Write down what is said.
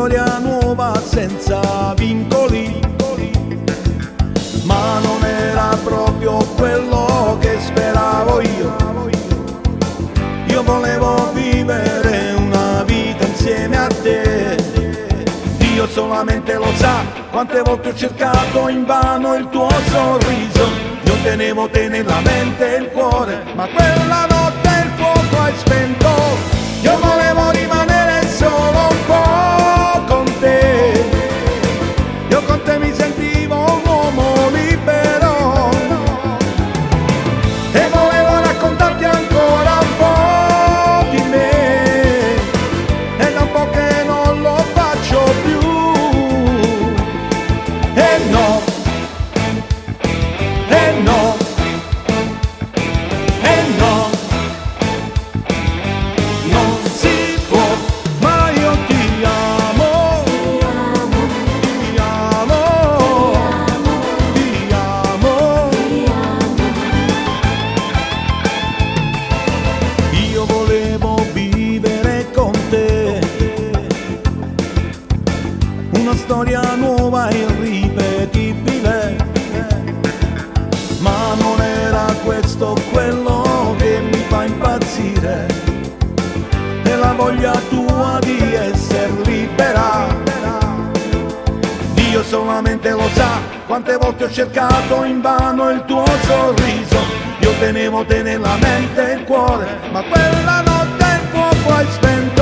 storia nuova senza vincoli, ma non era proprio quello che speravo io. Io volevo vivere una vita insieme a te. Dio solamente lo sa quante volte ho cercato invano il tuo sorriso. Io tenevo te nella mente e il cuore, ma quella notte il fuoco hai spento. Io volevo rimanere solo un po' con te. Io con te mi sentivo un uomo libero e volevo raccontarti ancora un po' di me. È da un po' che non lo faccio più. E no, e no, e no, non si può, ma io ti amo, ti amo, ti amo. Io volevo vivere con te una storia nuova e irripetibile, ma non era questo quello che mi fa impazzire. È la voglia tua di essere libera. Dio solamente lo sa quante volte ho cercato invano il tuo sorriso. Io tenevo te nella mente e il cuore, ma quella notte il fuoco hai spento.